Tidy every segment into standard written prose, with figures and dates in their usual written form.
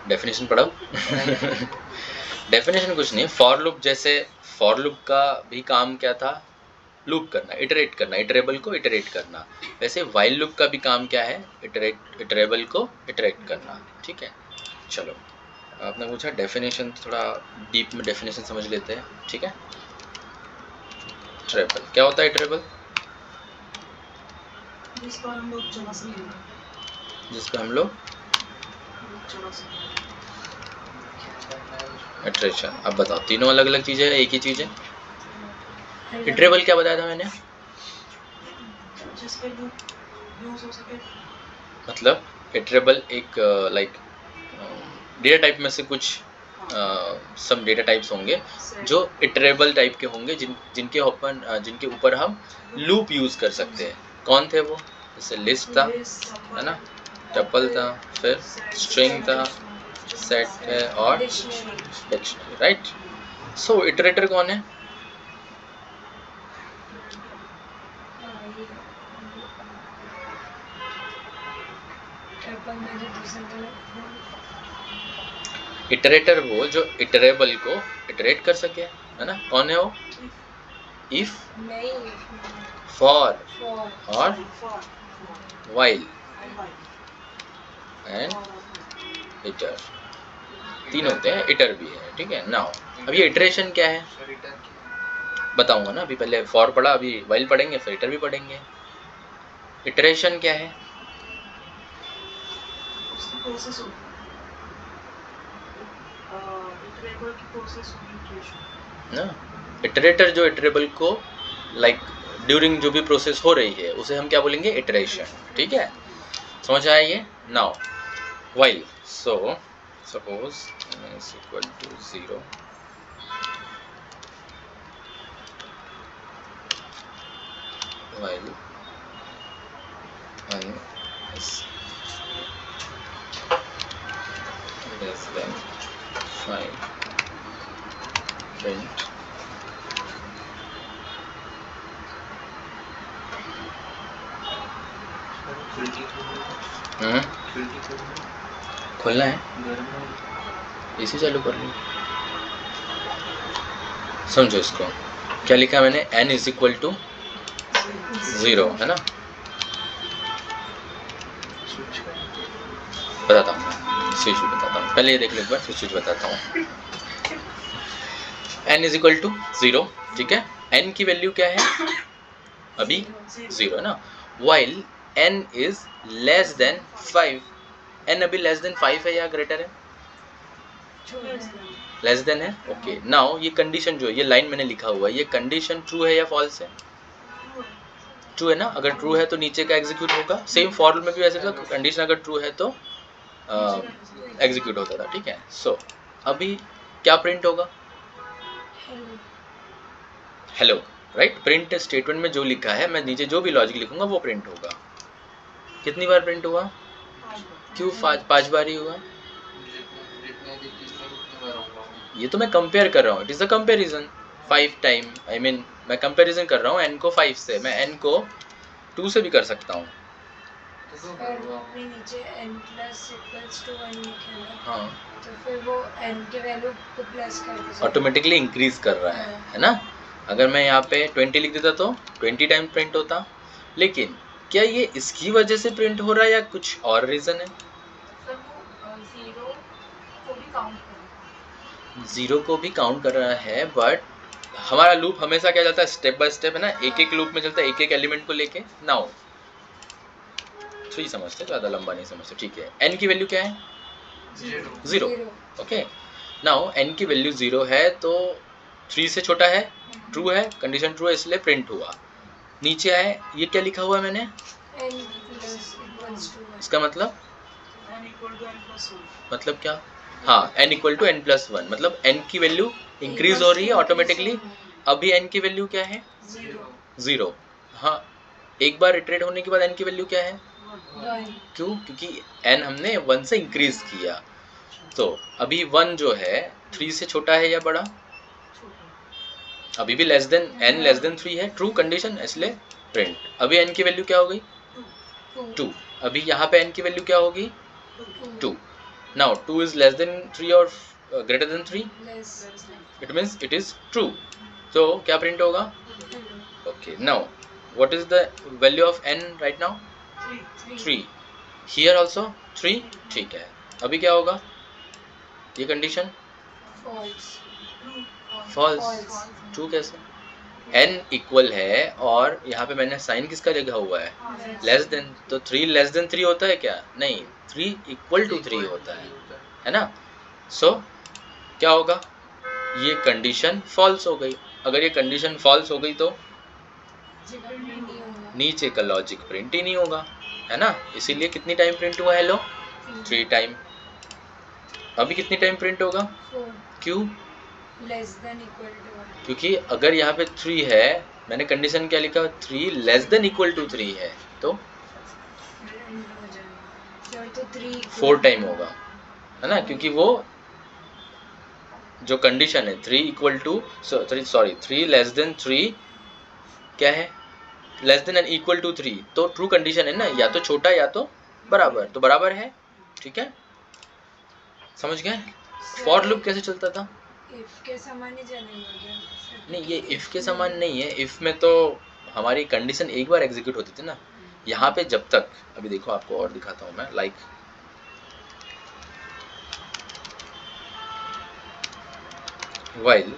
Definition पढ़ो। Definition कुछ नहीं, फॉर लूप जैसे फॉर लूप का भी काम क्या था, लूप करना, इटरेट करना, इटरेबल को इटरेट करना। वैसे वाइल लूप का भी काम क्या है, इटरेबल को इटरेट करना। ठीक है, चलो आपने पूछा डेफिनेशन, थोड़ा डीप में डेफिनेशन समझ लेते हैं। ठीक है, इटरेबल क्या होता है? इटरेबल जिस पर हम लोग इटरेशन। अब बताओ, तीनों अलग अलग चीजें हैं, एक ही चीज है? इटरेबल क्या बताया था मैंने? मतलब इटरेबल एक लाइक डेटा टाइप में से कुछ सम डेटा टाइप्स होंगे जो इटरेबल टाइप के होंगे, जिनके ऊपर हम लूप यूज कर सकते हैं। कौन थे वो? जैसे लिस्ट था, है ना, टपल था, फिर स्ट्रिंग था, सेट है और डिक्शनरी, राइट? सो इटरेटर कौन है? इटरेटर वो जो इटरेबल को इटरेट कर सके, है ना? कौन है वो? इफ, फॉर और वाइल एंड इटर, तीन होते हैं, इटर भी है। ठीक है, नाउ अब ये इटरेशन क्या है बताऊंगा ना। अभी पहले फॉर पढ़ा, अभी वाइल पढ़ेंगे, फिर इटर भी पढ़ेंगे। इटरेशन क्या है? ना, इटरेटर जो इटरेबल को लाइक ड्यूरिंग जो भी प्रोसेस हो रही है उसे हम क्या बोलेंगे? इटरेशन। ठीक है, समझ आया ये? Now while, so suppose n is equal to 0, while n is less than 5, print खोलना है, इसी चालू कर लो। समझो इसको, क्या लिखा मैंने? n इज इक्वल टू 0, है ना? बताता हूँ, स्विच बताता हूँ, पहले ये देख लो एक बार, फिर स्विच बताता हूँ। n इज इक्वल टू 0, ठीक है? n की वैल्यू क्या है? अभी 0 है ना। While n is less than 5, n अभी लेस देन 5 है या ग्रेटर है? लेस देन है, ओके। नाउ ये कंडीशन जो है, ये लाइन मैंने लिखा हुआ है, ये कंडीशन ट्रू है या फॉल्स है? ट्रू है ना। अगर ट्रू है तो नीचे का एग्जीक्यूट होगा। सेम फॉर में भी वैसे था, कंडीशन अगर ट्रू है तो एग्जीक्यूट होता था। ठीक है, सो अभी क्या प्रिंट होगा? Hello, right? प्रिंट स्टेटमेंट में जो लिखा है, मैं नीचे जो भी लॉजिक लिखूंगा वो प्रिंट होगा। कितनी बार प्रिंट हुआ? क्यों 5 बार ही हुआ? ये तो मैं कंपेयर कर रहा हूँ, it is a comparison. 5 time, I mean मैं कंपेरिजन कर रहा हूँ n को 5 से, मैं n को 2 से भी कर सकता हूँ। नीचे n प्लस इक्वल्स टू 1 लिखा है, हाँ, तो फिर वो n के वैल्यू को प्लस कर ऑटोमेटिकली इंक्रीज कर रहा है ना? अगर मैं यहाँ पे 20 लिख देता तो 20 टाइम प्रिंट होता। लेकिन क्या ये इसकी वजह से प्रिंट हो रहा है या कुछ और रीजन है? जीरो को भी काउंट कर रहा है, बट हमारा लूप हमेशा क्या चलता है? स्टेप बाय स्टेप, है ना? एक एक लूप में चलता है, एक एक एलिमेंट को लेके। नाउ 3 समझते, ज्यादा लंबा नहीं समझते। ठीक है, n की वैल्यू क्या है? 0, ओके। नाउ n की वैल्यू 0 है तो 3 से छोटा है, ट्रू है, कंडीशन ट्रू है, इसलिए प्रिंट हुआ। नीचे आए, ये क्या लिखा हुआ है मैंने? इसका मतलब क्या? हाँ, n equal to n plus 1, मतलब n की वैल्यू इंक्रीज हो रही है ऑटोमेटिकली। अभी n की वैल्यू क्या है? 0। हाँ, एक बार इटरेट होने के बाद n की वैल्यू क्या है? 1। क्यों? क्योंकि n हमने 1 से इंक्रीज किया। तो अभी 1 जो है 3 से छोटा है या बड़ा? अभी भी less than, n less than 3 है, ट्रू कंडीशन, इसलिए प्रिंट। अभी n की वैल्यू क्या हो गई? 2। अभी यहाँ पे n की वैल्यू क्या होगी? 2. Now 2 is less than 3 or greater than 3. It means it is true. So क्या प्रिंट होगा? Okay. Now what is the value of n right now? 3. Here also 3. ठीक है. अभी क्या होगा? ये कंडीशन फॉल्स. ट्रू कैसे? n इक्वल है और यहाँ पे मैंने साइन किसका लिखा हुआ है? Less then. तो 3 लेस देन 3 होता है क्या? नहीं, 3 इक्वल टू 3 होता है ना. सो क्या होगा? ये कंडीशन फॉल्स हो गई. अगर ये कंडीशन फॉल्स हो गई तो नीचे का लॉजिक प्रिंट ही नहीं होगा, है ना. इसीलिए कितनी टाइम प्रिंट हुआ हेलो? 3 टाइम. अभी कितनी टाइम प्रिंट होगा? 4. क्यों? Less than equal to 1. क्योंकि अगर यहाँ पे 3 है, मैंने कंडीशन क्या लिखा? 3 लेस देन इक्वल टू 3 है, तो 4 टाइम होगा, है ना. क्योंकि वो जो कंडीशन है 3 इक्वल टू 3 लेस देन 3 क्या है? Less than and equal to 3. तो ट्रू कंडीशन है ना, या तो छोटा या तो बराबर. तो बराबर है. ठीक है, समझ गए? फॉर लूप कैसे चलता था? इफ के समान ही चलेगा क्या? नहीं, ये इफ के समान नहीं है. इफ में तो हमारी कंडीशन एक बार एग्जीक्यूट होती थी ना. यहाँ पे जब तक, अभी देखो आपको और दिखाता हूँ मैं. Like while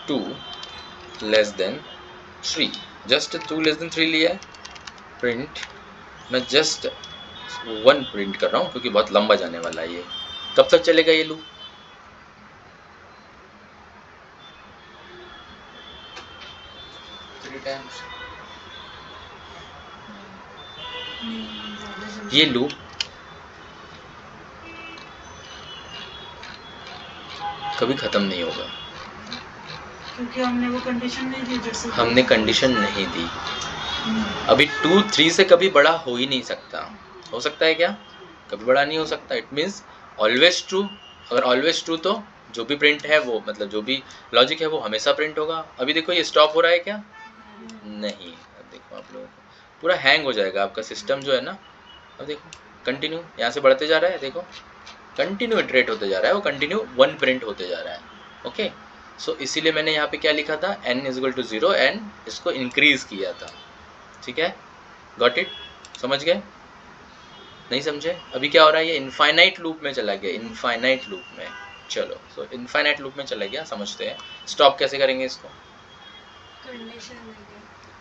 2 less than 3, just 2 less than 3 लिया है. प्रिंट मैं जस्ट 1 प्रिंट कर रहा हूँ क्योंकि बहुत लंबा जाने वाला है ये. कब तक चलेगा ये लूप? ये लूप कभी खत्म नहीं होगा क्योंकि हमने वो कंडीशन नहीं दी. जैसे हमने कंडीशन नहीं दी. अभी 2 3 से कभी बड़ा हो ही नहीं सकता. हो सकता है क्या? कभी बड़ा नहीं हो सकता. It means always true. अगर ऑलवेज ट्रू तो जो भी प्रिंट है वो, मतलब जो भी लॉजिक है वो हमेशा प्रिंट होगा. अभी देखो ये स्टॉप हो रहा है क्या? नहीं. अब देखो आप लोगों को पूरा हैंग हो जाएगा आपका सिस्टम जो है ना. अब देखो कंटिन्यू यहाँ से बढ़ते जा रहा है. देखो कंटिन्यू इटरेट होते जा रहा है. वो कंटिन्यू 1 प्रिंट होते जा रहा है. ओके. सो इसीलिए मैंने यहाँ पे क्या लिखा था? n is equal to 0 and इसको इंक्रीज किया था. ठीक है, गॉट इट? समझ गए? नहीं समझे? अभी क्या हो रहा है? ये इनफाइनाइट लूप में चला गया. इनफाइनाइट लूप में. चलो, सो इनफाइनाइट लूप में चला गया. समझते हैं. स्टॉप कैसे करेंगे इसको? कंडीशन देंगे.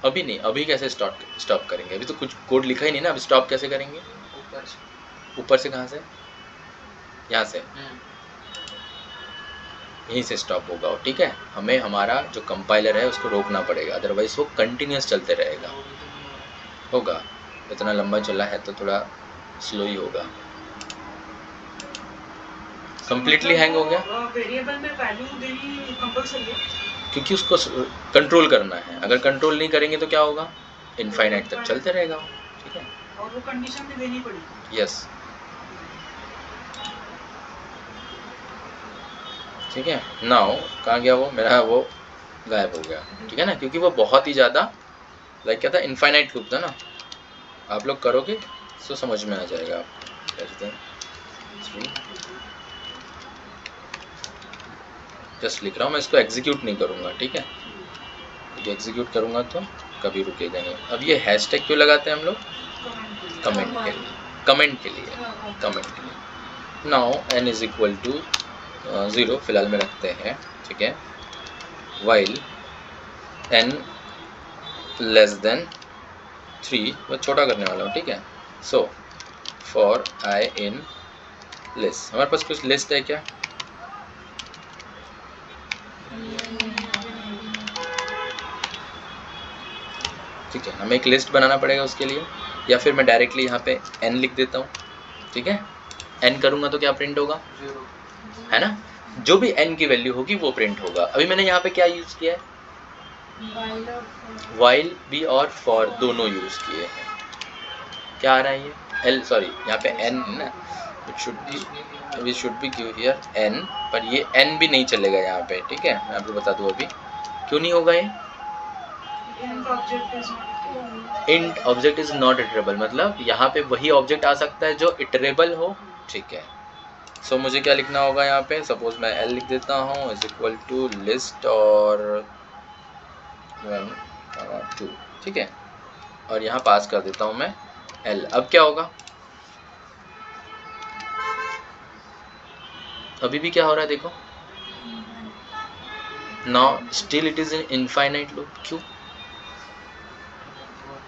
अभी नहीं. अभी कैसे स्टॉप करेंगे? अभी तो कुछ कोड लिखा ही नहीं ना. अभी स्टॉप कैसे करेंगे? ऊपर से. कहाँ से? यहाँ से. यहीं से स्टॉप होगा. ठीक है, हमें हमारा जो कंपाइलर है उसको रोकना पड़ेगा, अदरवाइज वो कंटिन्यूस चलते रहेगा. होगा. इतना लंबा चला है तो थोड़ा स्लो ही होगा. कंप्लीटली हैंग हो गया वेरिएबल में वैल्यू देनी कंपल्सरी है क्योंकि उसको कंट्रोल करना है. अगर कंट्रोल नहीं करेंगे तो क्या होगा? इनफाइनाइट तक चलते रहेगा. ठीक है, और वो कंडीशन भी देनी पड़ेगी. यस. ठीक है. नाउ कहाँ गया वो मेरा? वो गायब हो गया. ठीक है ना, क्योंकि वो बहुत ही ज़्यादा लाइक क्या था? इनफाइनाइट लूप था ना. आप लोग करोगे तो समझ में आ जाएगा आपको. कहते हैं जस्ट लिख रहा हूँ मैं, इसको एग्जीक्यूट नहीं करूँगा. ठीक है, क्योंकि एग्जीक्यूट करूँगा तो कभी रुकेगा नहीं. अब ये हैशटैग क्यों लगाते हैं हम लोग? कमेंट के लिए. कमेंट के लिए. कमेंट के लिए. Now n is equal to 0 फिलहाल में रखते हैं. ठीक है, वाइल n लेस देन 3, मैं छोटा करने वाला हूँ. ठीक है. So for i in list. हमारे पास कुछ लिस्ट है क्या? ठीक है, हमें एक लिस्ट बनाना पड़ेगा उसके लिए, या फिर मैं डायरेक्टली यहाँ पे n लिख देता हूँ. ठीक है, n करूँगा तो क्या प्रिंट होगा? है ना, जो भी n की वैल्यू होगी वो प्रिंट होगा. अभी मैंने यहाँ पे क्या यूज़ किया है? वाइल भी और फॉर दोनों यूज़ किए हैं. क्या आ रहा है ये? यहाँ पे n है ना. We should be give here n, पर ये n भी नहीं चलेगा यहाँ पे. ठीक है, मैं आपको बता दूँ अभी क्यों नहीं होगा. ये int object is not iterable, मतलब यहाँ पे वही ऑब्जेक्ट आ सकता है जो इटरेबल हो, ठीक है। सो मुझे क्या लिखना होगा यहाँ पे, सपोज मैं एल लिख देता हूँ इज इक्वल टू लिस्ट और 1, 2, ठीक है, और यहाँ पास कर देता हूँ मैं एल। अब क्या होगा, अभी भी क्या हो रहा है देखो, now still it is in infinite loop. क्यों?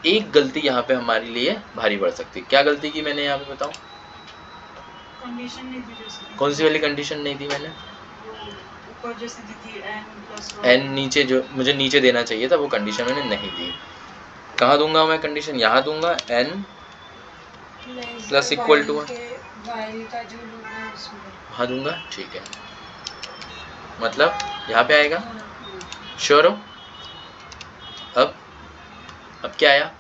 एक गलती यहाँ पे हमारे लिए भारी पड़ सकती है। क्या गलती की मैंने यहाँ पे, बताऊं? कंडीशन नहीं दी जैसे। कौन सी वाली कंडीशन नहीं दी मैंने? ऊपर जैसे दी थी एन नीचे, जो मुझे नीचे देना चाहिए था वो कंडीशन मैंने नहीं दी। कहाँ दूंगा मैं कंडीशन? यहाँ दूंगा n plus equal to while का जो लूप है उसमें वहाँ दूंगा, ठीक है, मतलब यहाँ पे आएगा। हाँ। श्योर हो? अब क्या आया?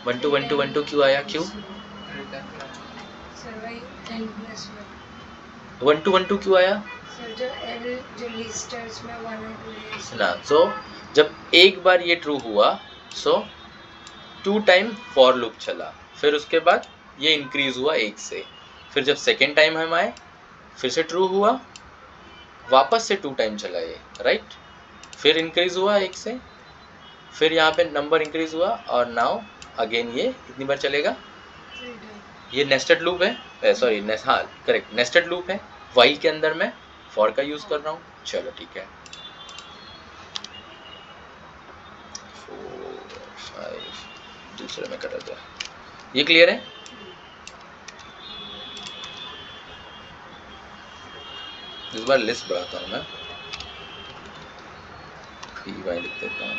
1 2 1 2 1 2 क्यों आया? क्यों? सर वही n प्लस 1 2 1 2 क्यों आया? सर जो l जो लिस्टर्स में 1 और 2 है ना, सो जब एक बार ये ट्रू हुआ, सो 2 टाइम फॉर लूप चला, फिर उसके बाद ये इंक्रीज हुआ 1 से, फिर जब सेकेंड टाइम हम आए फिर से ट्रू हुआ, वापस से 2 टाइम चला ये, राइट, फिर इंक्रीज हुआ 1 से, फिर यहाँ पे नंबर इंक्रीज हुआ, और नाउ अगेन ये कितनी बार चलेगा? ये नेस्टेड लूप है, सॉरी हाँ करेक्ट, नेस्टेड लूप है। वाइल के अंदर मैं फॉर का यूज कर रहा हूँ। चलो ठीक है, 4 5 दूसरे में कर दो। ये क्लियर है? इस बार लिस्ट बढ़ाता हूँ मैं, py लिख देता हूँ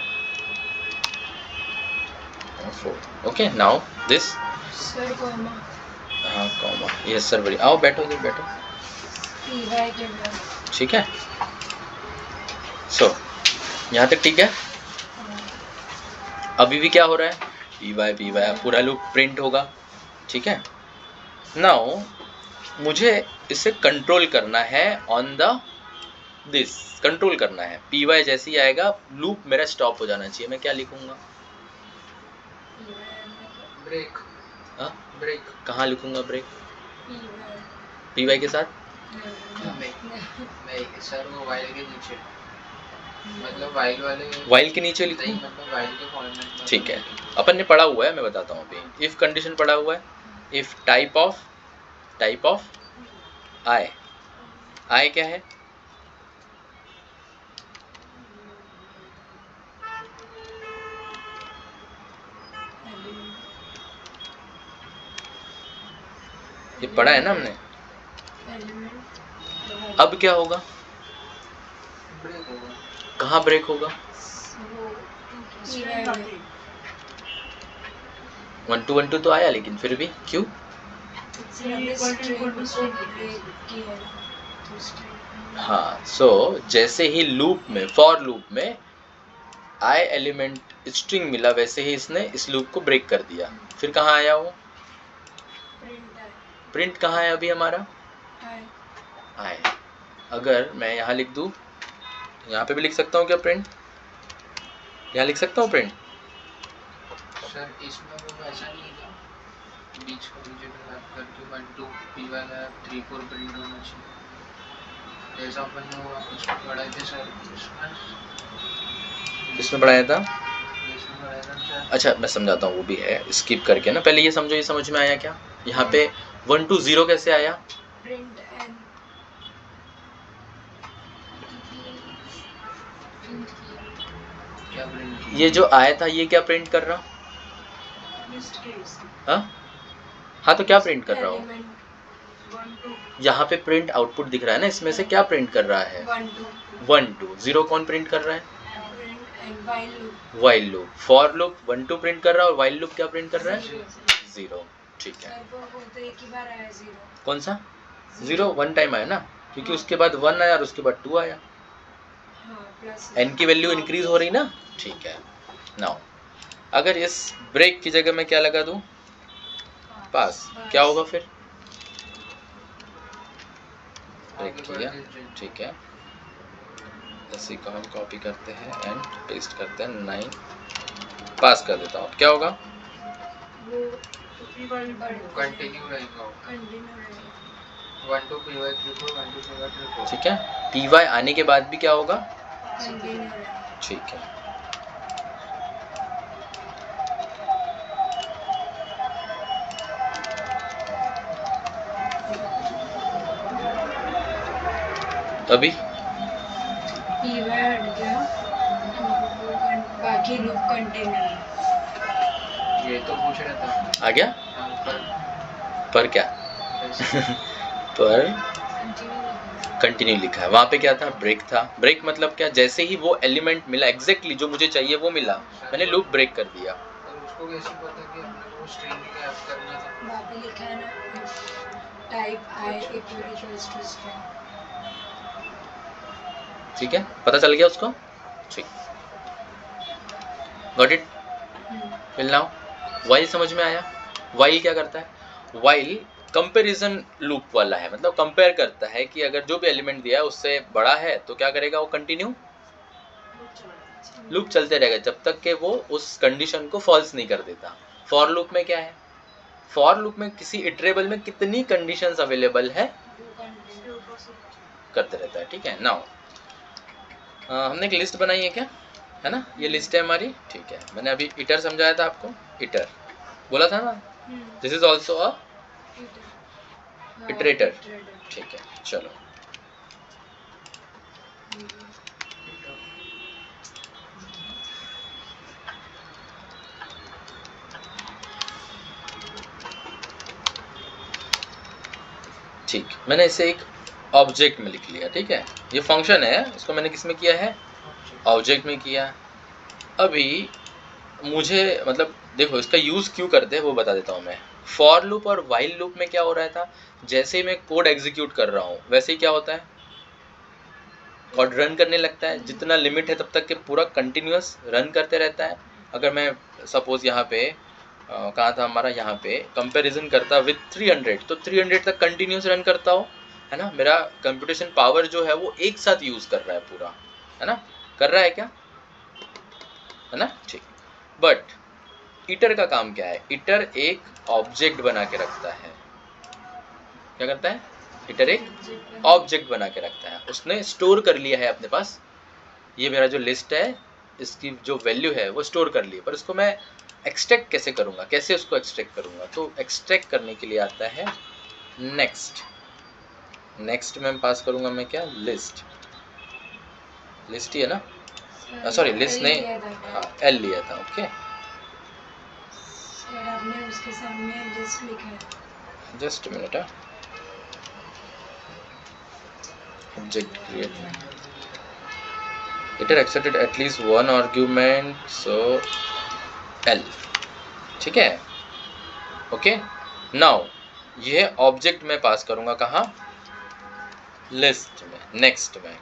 4। Okay, now this sir comma, हाँ कॉमा, यस सर, बड़ी आओ बैठो इधर बैठो, py के बाद ठीक है। सो यहाँ तक ठीक है। अभी भी क्या हो रहा है? py पूरा लूप प्रिंट होगा, ठीक है। नाउ मुझे इसे कंट्रोल करना है ऑन द दिस, कंट्रोल करना है। py जैसे ही आएगा लूप मेरा स्टॉप हो जाना चाहिए। मैं क्या लिखूंगा? ब्रेक, हाँ ब्रेक, कहाँ लिखूंगा ब्रेक? py py के साथ सर वो वाइल के नीचे, मतलब वाइल वाले वाइल के नीचे लिखूं, मतलब वाइल के फॉर्मेट, ठीक है। अपन ने पढ़ा हुआ है, मैं बताता हूँ अभी। इफ कंडीशन पढ़ा हुआ है, इफ टाइप ऑफ आई क्या है? ये पढ़ा है ना हमने। अब क्या होगा? ब्रेक होगा। कहाँ ब्रेक होगा? 1 2 1 2 तो आया, लेकिन फिर भी क्यों? हाँ, सो जैसे ही लूप में, फॉर लूप में आई एलिमेंट स्ट्रिंग मिला, वैसे ही इसने इस लूप को ब्रेक कर दिया। फिर कहाँ आया वो? प्रिंट कहाँ है अभी हमारा? आई। अगर मैं यहाँ लिख दूँ, यहाँ पे भी लिख सकता हूँ क्या प्रिंट? यहाँ लिख सकता हूँ प्रिंट? सर इसमें वो ऐसा नहीं है क्या, बीच को बीच करके 1 2 p वाला 3 4 प्रिंट होना चाहिए, जैसा अपन ने वो इसमें पढ़ाए थे सर, इसमें पढ़ाया था। इसमें पढ़ाया था सर। अच्छा मैं समझाता हूँ, वो भी है, स्किप करके ना। पहले ये समझो, ये समझ में आया क्या? यहाँ पे 1 2 0 कैसे आया? प्रिंट एन, क्या प्रिंट किया? ये जो आया था ये क्या प्रिंट कर रहा? हाँ तो क्या प्रिंट कर रहा हो? यहाँ पे प्रिंट आउटपुट दिख रहा है ना, इसमें से क्या प्रिंट कर रहा है? 1 2 0 कौन प्रिंट कर रहा है? While loop. For loop 1 2 print कर रहा है, और वाइल लूप क्या प्रिंट कर रहा है? 0, ठीक है। कौन सा 0? 1 टाइम आया ना, क्योंकि उसके बाद 1 आया और उसके बाद 2 आया, n की वैल्यू इंक्रीज हो रही ना, ठीक है। नाउ अगर इस ब्रेक की जगह मैं क्या लगा दूं? पास। क्या होगा फिर? ब्रेक किया, ठीक है। इसी को हम कॉपी करते हैं एंड पेस्ट करते हैं 9 पास कर देता हूँ, क्या होगा? वो तो पी वाई कंटिन्यू रहेगा वो। कंटिन्यू रहेगा। 1 to py34 1 to py34। ठीक है, पी वाई आने के बाद भी क्या होगा? कंटिन्यू रहेगा। ठीक है, अभी पी वाई हट गया, बाकी लूप कंटिन्यू है। ये तो पूछ रहा था। आ गया? हाँ, पर क्या? ऐसे पर कंटिन्यू रहेगा। कंटिन्यू लिखा है, वहाँ पे क्या था? ब्रेक था। ब्रेक मतलब क्या? जैसे ही वो एलिमेंट मिला एग्जैक्टली जो मुझे चाहिए वो मिला, मैंने लूप ब्रेक कर दिया। और उसको कैसे पता कि अपने को स्ट्रिंग कैप करना था? वहाँ पे लिखा है ना, type I equals to string. ठीक है, पता चल गया उसको? ठीक, got it? Will now while समझ में आया? वाइल क्या करता है? वाइल कंपैरिजन लूप वाला है, मतलब कंपेयर करता है कि अगर जो भी एलिमेंट दिया है उससे बड़ा है तो क्या करेगा? वो कंटिन्यू लूप चलते रहेगा जब तक कि वो उस कंडीशन को फॉल्स नहीं कर देता। फॉर लूप में क्या है? फॉर लूप में किसी इटरेबल में कितनी कंडीशंस अवेलेबल है करते रहता है। ठीक है, नाउ हमने एक लिस्ट बनाई है क्या, है ना? ये लिस्ट है हमारी। ठीक है, मैंने अभी इटर समझाया था आपको, इटर बोला था ना, this is also a iterator. ठीक है, चलो ठीक, मैंने इसे एक ऑब्जेक्ट में लिख लिया। ठीक है, ये फंक्शन है, इसको मैंने किस में किया है? ऑब्जेक्ट में किया। अभी मुझे मतलब देखो इसका यूज़ क्यों करते हैं वो बता देता हूँ मैं। फॉर लूप और वाइल लूप में क्या हो रहा था? जैसे ही मैं कोड एग्जीक्यूट कर रहा हूँ वैसे ही क्या होता है? कोड रन करने लगता है, जितना लिमिट है तब तक के पूरा कंटिन्यूअस रन करते रहता है। अगर मैं सपोज यहाँ पे कहाँ था हमारा, यहाँ पे कंपैरिजन करता विद 300 तो 300 तक कंटिन्यूस रन करता हो, है ना? मेरा कंप्यूटेशन पावर जो है वो एक साथ यूज़ कर रहा है पूरा, है ना? कर रहा है क्या, है ना? ठीक, बट इटर का काम क्या है? इटर एक ऑब्जेक्ट बना के रखता है। क्या करता है? इटर एक ऑब्जेक्ट बना के रखता है। उसने स्टोर कर लिया है अपने पास, ये मेरा जो लिस्ट है इसकी जो वैल्यू है वो स्टोर कर ली, पर इसको मैं एक्सट्रैक्ट कैसे करूँगा, कैसे उसको एक्सट्रैक्ट करूँगा? तो एक्सट्रैक्ट करने के लिए आता है नेक्स्ट। नेक्स्ट में पास करूँगा मैं क्या? लिस्ट। लिस्ट ही है ना? सॉरी लिस्ट नहीं, हाँ एल लिया था। ओके सर आपने उसके सामने लिस्ट लिखा है। Just minute, object create iter accepted at least one argument, so L. ठीक है, ओके। नाउ ये ऑब्जेक्ट में पास करूंगा कहाँ? लिस्ट में। नेक्स्ट में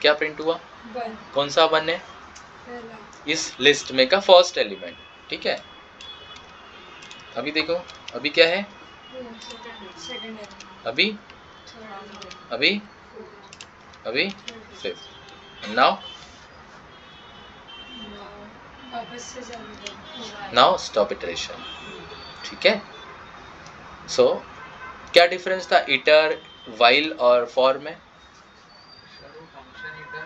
क्या प्रिंट हुआ? वन। कौन सा वन है? पहला। इस लिस्ट में का फर्स्ट एलिमेंट। ठीक है, अभी देखो अभी क्या है? सेकंड है। अभी थर्ड। अभी अभी फिफ्थ। नाउ वापस से चालू करो। Now stop iteration. ठीक है, सो क्या डिफरेंस था इटर, वाइल और फॉर में? सर वो फंक्शन इटर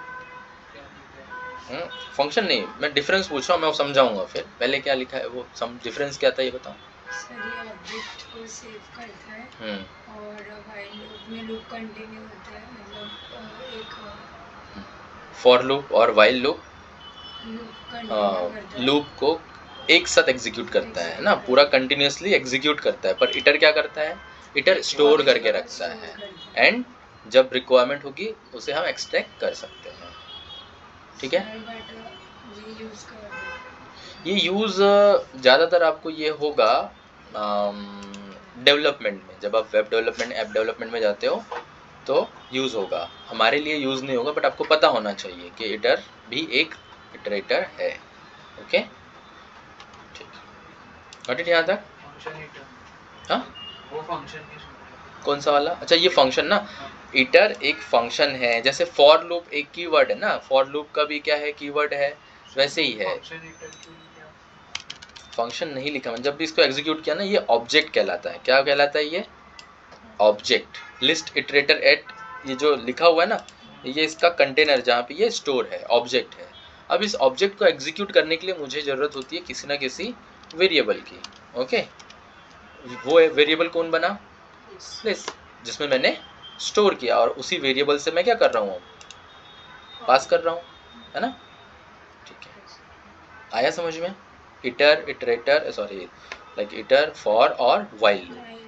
क्या लिखा है? फंक्शन नहीं, मैं डिफरेंस पूछ रहा हूँ, मैं समझाऊंगा फिर। पहले क्या लिखा है वो डिफरेंस क्या था ये बताओ। सर ये ऑब्जेक्ट को सेव करता है और वाइल लूप में लूप कंटिन्यू होता है, मतलब एक फॉर लूप और वाइल लूप लूप कंटिन्यू करता है। लूप को एक साथ एग्जीक्यूट करता है ना, पूरा कंटिन्यूअसली एग्जीक्यूट करता है। पर इटर क्या करता है? इटर स्टोर करके रखता है एंड जब रिक्वायरमेंट होगी उसे हम एक्सट्रैक्ट कर सकते हैं। ठीक है, ये यूज़ ज़्यादातर आपको ये होगा डेवलपमेंट में। जब आप वेब डेवलपमेंट, ऐप डेवलपमेंट में जाते हो तो यूज़ होगा। हमारे लिए यूज़ नहीं होगा, बट आपको पता होना चाहिए कि इटर भी एक इटरेटर है। ओके ठीक, गॉट इट यहाँ तक? Function hitter. हाँ, वो फंक्शन नहीं सुन रहा। कौन सा वाला? अच्छा ये फंक्शन ना, इटर एक फंक्शन है। जैसे फॉर लूप एक कीवर्ड है ना, फॉर लूप का भी क्या है? कीवर्ड है, वैसे ही है। फंक्शन इटर क्यों लिखा? फंक्शन नहीं लिखा मैंने, जब भी इसको एग्जीक्यूट किया ना ये ऑब्जेक्ट कहलाता है। क्या कहलाता है ये? ऑब्जेक्ट। लिस्ट इटरेटर एट, ये जो लिखा हुआ है ना ये इसका कंटेनर जहाँ पे ये स्टोर है, ऑब्जेक्ट है। अब इस ऑब्जेक्ट को एग्जीक्यूट करने के लिए मुझे ज़रूरत होती है किसी ना किसी वेरिएबल की। ओके, वो वेरिएबल कौन बना? लिस्ट, जिसमें मैंने स्टोर किया, और उसी वेरिएबल से मैं क्या कर रहा हूँ, पास कर रहा हूँ, है ना? ठीक है, आया समझ में? Hitter, iterator, sorry like hitter, for और वाइल लूप।